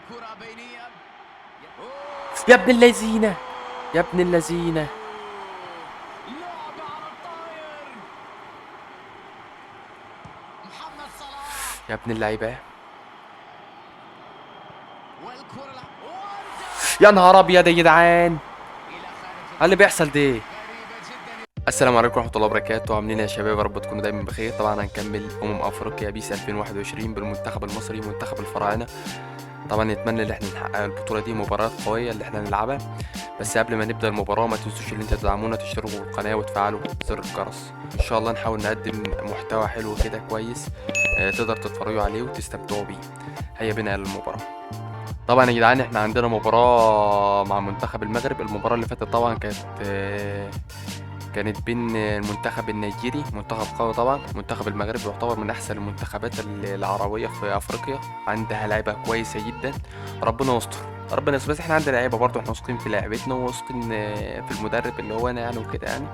والكرة بينية. يا ابن اللذينة، يا ابن اللذينة. لعبة على الطاير. محمد صلاح يا ابن اللعيبة. والكرة يا نهار ابيض يا جدعان، إلى خارج إيه اللي الملعب. بيحصل ده؟ غريبة جدا. السلام عليكم ورحمة الله وبركاته. عاملين إيه يا شباب؟ يا رب تكونوا دايما بخير. طبعا هنكمل أفريقيا بيس 2021 بالمنتخب المصري، منتخب الفراعنة. طبعا نتمنى ان احنا نحقق البطولة دي، مباراة قوية اللي احنا نلعبها. بس قبل ما نبدأ المباراة ما تنسوش ان انتوا تدعمونا، تشتركوا في القناة وتفعلوا زر الجرس. ان شاء الله نحاول نقدم محتوى حلو كده كويس، تقدر تتفرجوا عليه وتستمتعوا بيه. هيا بنا للمباراة. طبعا يا جدعان احنا عندنا مباراة مع منتخب المغرب. المباراة اللي فاتت طبعا كانت بين المنتخب النيجيري، منتخب قوي طبعا. منتخب المغرب يعتبر من احسن المنتخبات العربية في افريقيا، عندها لعيبة كويسة جدا. ربنا يستر، ربنا يستر. بس احنا عندنا لعيبة برضه، احنا واثقين في لعيبتنا وواثقين في المدرب اللي هو انا يعني وكده يعني.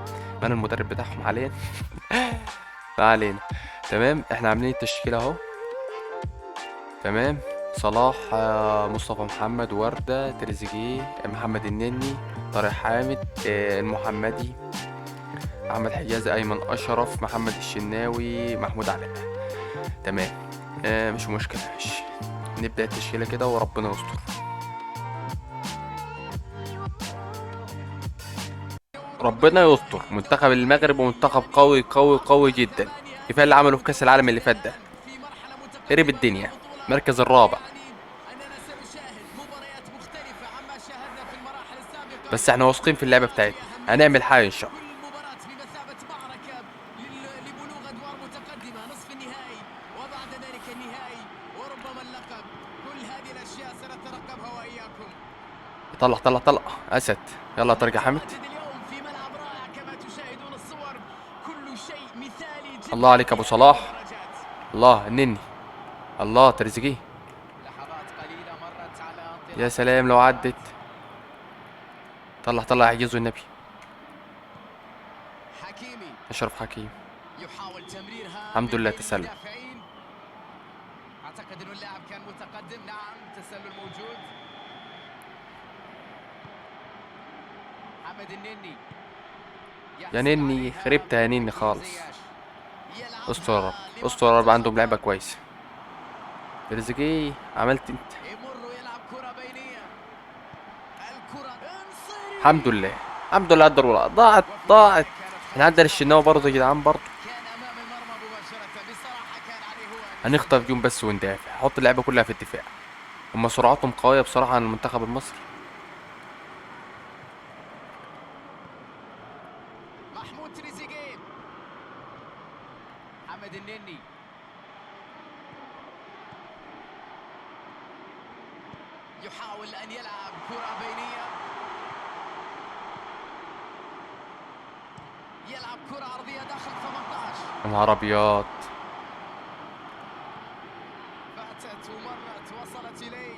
انا المدرب بتاعهم حاليا. ما علينا. تمام، احنا عاملين التشكيلة اهو. تمام. صلاح، مصطفى محمد، وردة، تريزيجيه، محمد النني، طارق حامد، المحمدي، احمد حجازي، ايمن اشرف، محمد الشناوي، محمود علاء. تمام. مش مشكله، ماشي. نبدا التشكيله كده وربنا يستر. ربنا يستر. منتخب المغرب منتخب قوي قوي قوي جدا. كفايه اللي عمله في كاس العالم اللي فات ده، في مرحلة قرب متقدمة في الدنيا. البطولة. المركز الرابع. يعني أننا سنشاهد مباريات مختلفة عما شاهدنا في المراحل السابقة. بس احنا واثقين في كل اللعبه مباراة بتاعتنا، هنعمل بأهميتها. حاجه ان شاء الله. كل مباراة بمثابة معركة لبلوغ أدوار متقدمة، نصف النهائي وبعد ذلك النهائي وربما اللقب. كل هذه الأشياء سنترقبها وإياكم. طلع طلع طلع اسد. يلا طارق يا حامد. المتواجد اليوم في ملعب رائع كما تشاهدون الصور. كل شيء مثالي الله جدا عليك في ابو هذه صلاح. المدرجات. الله النني. الله تريزيجيه. لحظات قليلة مرت على يا انطلاقة سلام لو المباراة. عدت. طلع طلع يحجزوا النبي. حكيمي اشرف حكيم. يحاول تمريرها الحمد من لله بين تسلل. المدافعين. اعتقد انه اللاعب كان متقدم. نعم، تسلل موجود. حمد النني يا يحصل نني عليها خربت يا نني حكيم خالص. زياش. استر يا رب، يلعبها استر يا رب. لمنطقة عندهم لعبة الخطر. كويسة. تريزيجيه عملت انت. يمر ويلعب كرة بينية. الكرة الحمد انصري. لله، الحمد لله. قدر ولا ضاعت وفي ضاعت. النهاية كانت احنا خارج عندنا الشناوي المرمى. برضه يا جدعان برضه. كان امام المرمى مباشرة. بصراحة كان عليه هو ان هنخطف يسجل. جون بس وندافع، حط اللعبة كلها في الدفاع. هما سرعتهم قوية بصراحة عن المنتخب المصري. محمود تريزيجيه. حمد النني يحاول ان يلعب كرة بينية. يلعب كرة عرضية داخل 18. يا نهار ابيض. فاتت ومرت وصلت اليه.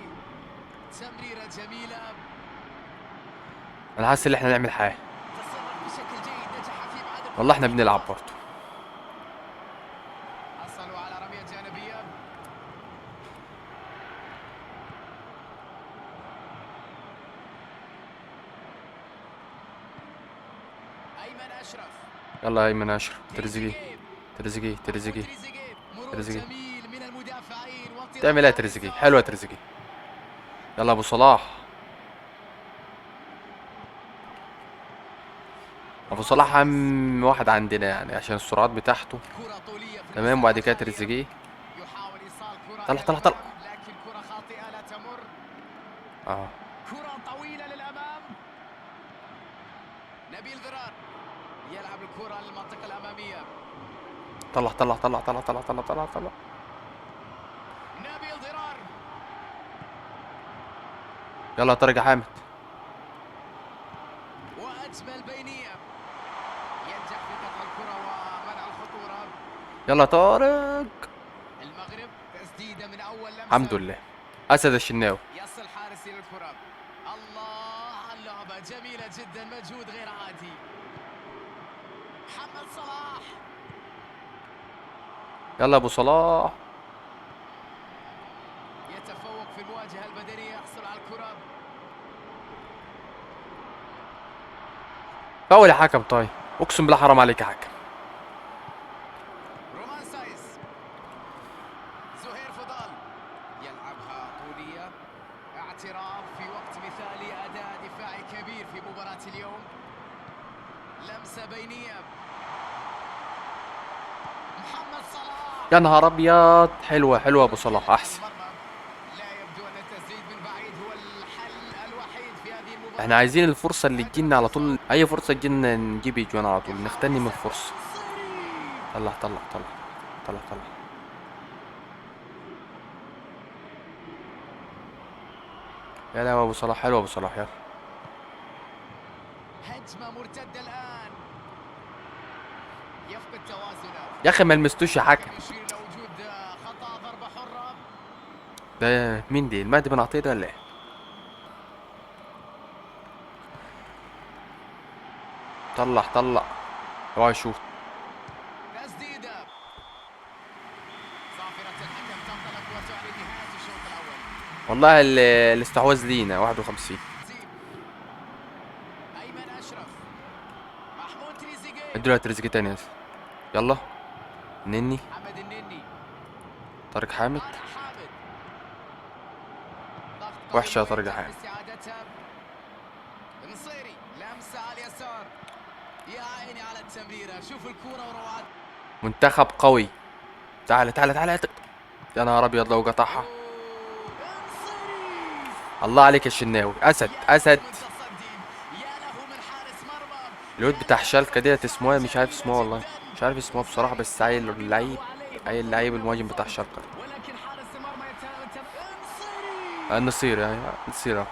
تمريرة جميلة. انا حاسس ان احنا نعمل حاجة. تصرف بشكل جيد. نجح في ابعاد والله الكرة احنا عن بنلعب المرمى. برضه. حصلوا على رمية جانبية. ايمن اشرف. يلا يا ايمن اشرف. تريزيجيه تريزيجيه. تريزيجيه محمود تريزيجيه تريزيجيه. مرور تريزيجيه. جميل من المدافعين تعمل ايه وانطلاقة يا على تريزيجيه؟ اليسار. حلوة يا تريزيجيه. يلا ابو صلاح. ابو صلاح اهم واحد عندنا يعني عشان السرعات بتاعته. كرة طولية في تمام. المساحة وبعد كده الخالية. تريزيجيه. يحاول ايصال كرة طلع الى طلع طلع. الامام لكن كرة خاطئة لا تمر. اه. كرة طويلة للامام. نبيل ذرار يلعب الكرة للمنطقة الامامية. طلع طلع طلع طلع طلع طلع طلع طلع. نبيل ذرار. يلا يا طارق يا حامد. واجمل بينية. ينجح في قطع الكرة ومنع الخطورة. يلا يا طارق. المغرب تسديدة من اول الحمد لمسة. لله. اسد الشناوي. يصل الحارس الى الكرة. الله، اللعبة جميلة جدا. مجهود غير عادي. محمد صلاح. يلا ابو صلاح. يتفوق في المواجهة البدنية، يحصل على الكرة. فاول يا حكم. طيب اقسم بالله حرام عليك يا حكم. رومان سايس، زهير فضال يلعبها طولية. اعتراف في وقت مثالي، أداء دفاعي كبير في مباراة اليوم. لمسة بينية، محمد صلاح. يا نهار ابيض. حلوه حلوه ابو صلاح احسن. لا يبدو أن التسديد من بعيد هو الحل الوحيد في هذه المباراة. احنا عايزين الفرصه اللي تجينا على طول، اي فرصه تجينا نجيب اجوان على طول، نغتنم من الفرصه. طلع طلع طلع طلع طلع. يا لا ابو صلاح، حلو ابو صلاح. يلا هجمة مرتدة الآن، يفقد توازنه. يا اخي ما لمستوش يا حكم. يشير إلى وجود خطأ، ضربة حرة. ده مين دي؟ المهدي بن عطيه ده ولا ايه؟ طلع طلع. اوعى يشوط. تسديدة، صافرة الحكم تنطلق وتعلن نهاية الشوط الأول. والله الاستحواذ لينا 51. أيمن أشرف، محمود تريزيجيه، ادوا تريزيجيه تاني. يلا نني. محمد النني، طارق حامد. طارق حامد، ضغط قوي وحشه يا طارق وينجح حامد. باستعادتها. نصيري، لمسة على اليسار. يا عيني على التمريرة، شوف الكرة وروعة. منتخب قوي. تعال تعال تعال. يا نهار ابيض لو قطعها. الله عليك يا الشناوي. اسد اسد. الواد بتاع شالكة ديت اسمه ايه؟ مش عارف اسمه والله، مش عارف اسمه بصراحة، بس عيل اللعيب، عيل اللعيب المهاجم بتاع شالكة. النصير يعني النصير.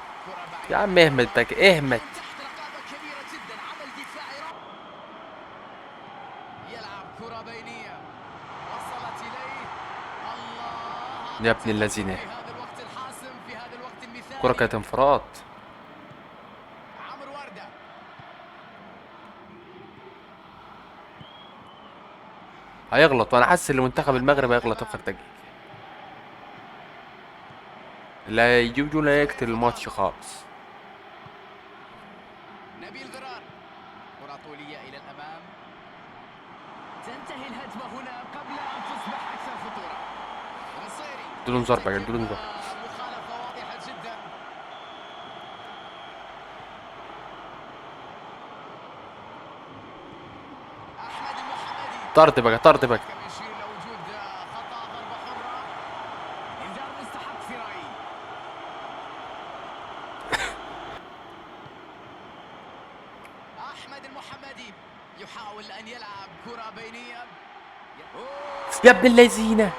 يا عم اهمت بقى اهمت. يلعب كرة بينية وصلت إليه. الله، يا ابن اللذينة. في هذا الوقت الحاسم، في هذا الوقت المثالي. كرة كانت انفراد. عمرو وردة، هيغلط، وانا حاسس ان منتخب المغرب هيغلط اخر دقيقة. لا يجيب جول يقتل الماتش خالص. نبيل ذرار، كرة طولية إلى الأمام. تنتهي الهجمة هنا قبل أن تصبح أكثر خطورة. نصيري، دول انذار بقى، دول انذار. مخالفة واضحة جدا. أحمد المحمدي، طرد بقى طرد بقى. يشير إلى وجود خطأ، ضربة حرة. إنذار مستحق في رأيي. أحمد المحمدي يحاول أن يلعب كرة بينية. يا ابن اللذينة،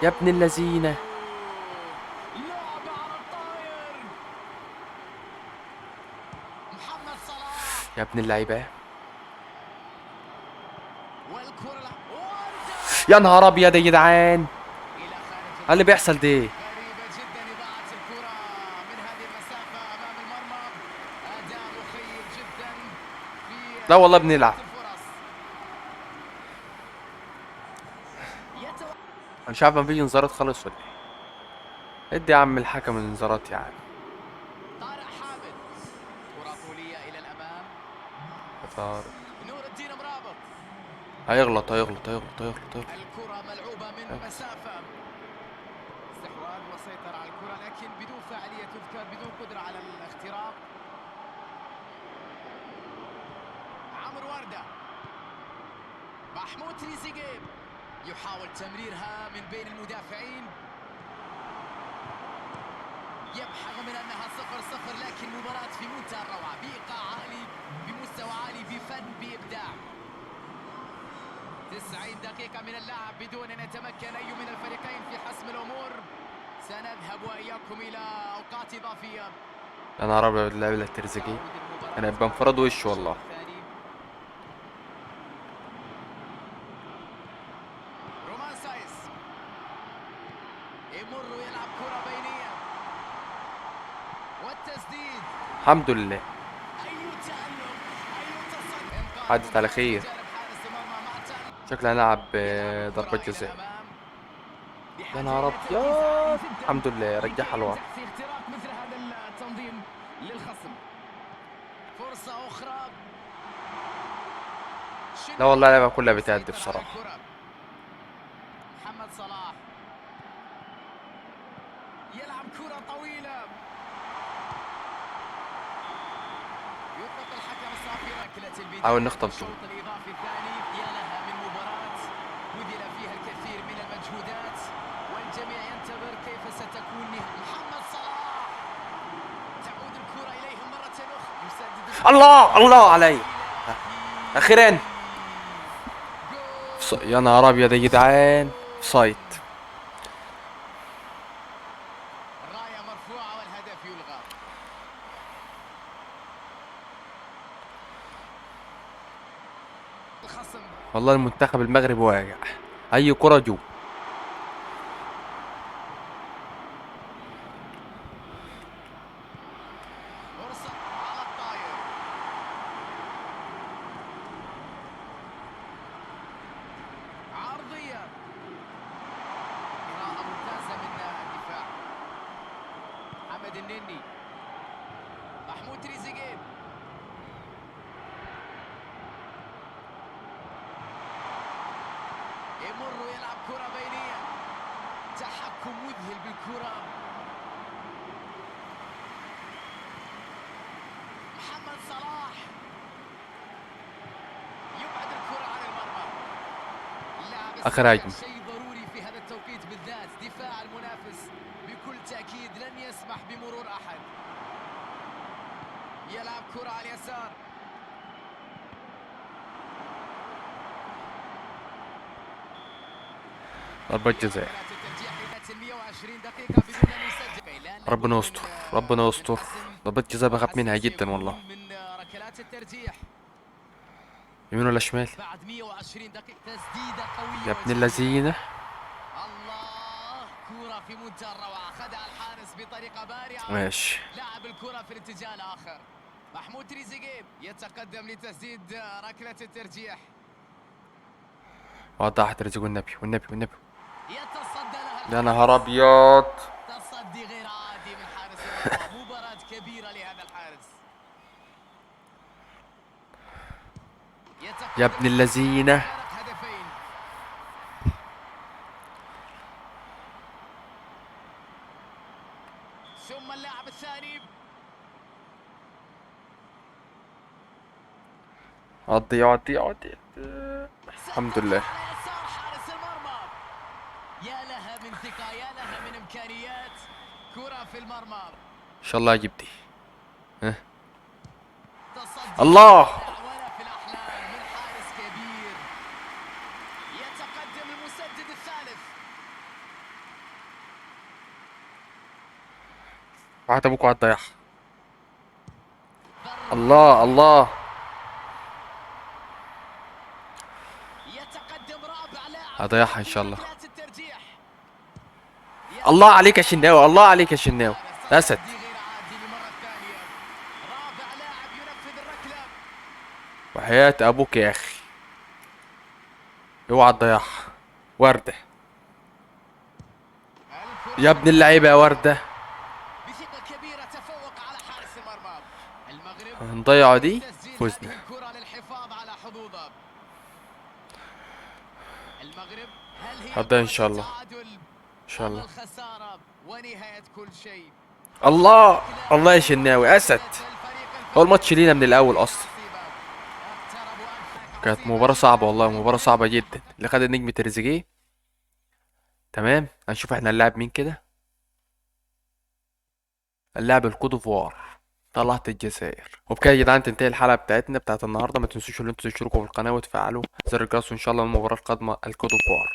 يا ابن اللذينة. لعب على الطاير. محمد صلاح، يا ابن اللعيبة. والكرة يا نهار ابيض يا جدعان. إلى خارج. ايه اللي بيحصل ده؟ غريبة جدا إضاعة الكرة من هذه المسافة أمام المرمى. أداء مخيب جدا في لا والله بنلعب. الفرص. انا مش عارف ما فيش انذارات خالص ولا ايه؟ ادي يا عم الحكم الانذارات يا عم. طارق حامد، كرة طولية إلى الأمام. طارق نور الدين مرابط، هيغلط هيغلط هيغلط هيغلط هيغلط. الكرة ملعوبة من مسافة. استحواذ وسيطرة على الكرة لكن بدون فاعلية تذكر، بدون قدرة على الاختراق. عمرو وردة، محمود تريزيجيه يحاول تمريرها من بين المدافعين. يبحث من انها 0-0 لكن مباراة في منتهى الروعة، بإيقاع عالي، بمستوى عالي، بفن، بإبداع. 90 دقيقة من اللعب بدون ان يتمكن اي من الفريقين في حسم الامور. سنذهب واياكم الى اوقات اضافية. يا نهار ابيض اللعيب تريزيجيه. انا ابقى انفراد وش والله. رومان سايس يمر ويلعب كرة بينية والتسديد. الحمد لله اي تألق، اي تصدي. عدت على خير. شكلها هنلعب ضربة جزاء. يا بحاجة نهار إلى تركيز عالي ابيض، جدا الحمد لله لكي رجعها لورا. ينجح في اختراق مثل هذا التنظيم للخصم. فرصة أخرى. لا والله الشناوي اللعبة كلها بتهدي يسيطر على بصراحة. الكرة. محمد صلاح يلعب كرة طويلة. يطلق الحكم الصافي ركلة حاول البداية في نخطف جول. الشوط الإضافي الثاني. يا لها من مباراة بذل فيها الكثير من المجهودات والجميع ينتظر كيف ستكون نهاية. محمد صلاح تعود الكرة إليهم مرة أخرى. يسدد الله الله علي. اخيرا. جول. يا نهار ابيض يا جدعان، سايت. الراية مرفوعة والهدف يلغى. الخصم والله المنتخب المغربي واقع، اي كرة جو. فرصة على الطاير. عرضية. قراءة ممتازة من الدفاع. محمد النني. محمود تريزيجيه. يمر يلعب كرة بينية. تحكم مذهل بالكرة. محمد صلاح يبعد الكرة عن المرمى. اللاعب اخر السريع هجمة. شيء ضروري في هذا التوقيت بالذات. دفاع المنافس بكل تأكيد لن يسمح بمرور أحد. يلعب كرة على اليسار. ضربة جزاء. الترجيح لذات 120 دقيقة بدون أن يسجل. لأن ربنا لابد يستر ربنا يستر. الحسم ضربة جزاء بخاف منها وحسم شيء جدا والله. مهم من ركلات الترجيح. يمين ولا شمال؟ بعد 120 دقيقة تسديدة قوية يا ابن وجميلة. اللذينة. الله، كرة في منتهى الروعة. خدع الحارس بطريقة بارعة. ماشي. لعب الكرة في الاتجاه الآخر. محمود تريزيجيه يتقدم لتسديد ركلة الترجيح. وضحت رزق والنبي والنبي والنبي. يتصدى لها يا نهار ابيض. تصدي غير عادي من حارس المرمى. مباراة كبيرة لهذا الحارس. يا ابن اللذينة. هدفين. ثم اللاعب الثاني. عضي عضي عضي. الحمد لله. على يسار حارس المرمى. يا لها من ثقة، يا لها من إمكانيات. كرة في المرمى. ان شاء الله اجيب دي. تصدي الله. ولا في الأحلام من حارس كبير. يتقدم المسدد الثالث. واحد ابوك واحد ضيعها. الله الله. يتقدم رابع لاعب. هضيعها ان شاء الله. ركلات الترجيح. الله عليك يا شناوي، الله عليك يا شناوي. اسد. تصدي غير عادي للمرة الثانية. رابع لاعب ينفذ الركلة. وحياة ابوك يا اخي، اوعى تضيعها. وردة يا ابن اللعيبة يا وردة. بثقة كبيرة تفوق على حارس المرمى. المغرب هنضيعه دي تسجيل فزنا. هذه الكرة للحفاظ على حظوظه. المغرب هل هي هبدأ ان كرة شاء الله التعادل ان شاء أم الله. الخسارة ونهاية كل شيء؟ الله الله يا شناوي اسد. هو الماتش لينا من الاول اصلا. كانت مباراة صعبة والله، مباراة صعبة جدا. اللي خد النجم تريزيجيه. تمام، هنشوف احنا هنلاعب مين كده. هنلاعب الكوت ديفوار. طلعت الجزائر. وبكده يا جدعان تنتهي الحلقة بتاعتنا بتاعت النهاردة. ما تنسوش ان انتوا تشتركوا في القناة وتفعلوا زر الجرس، وان شاء الله المباراة القادمة الكوت ديفوار.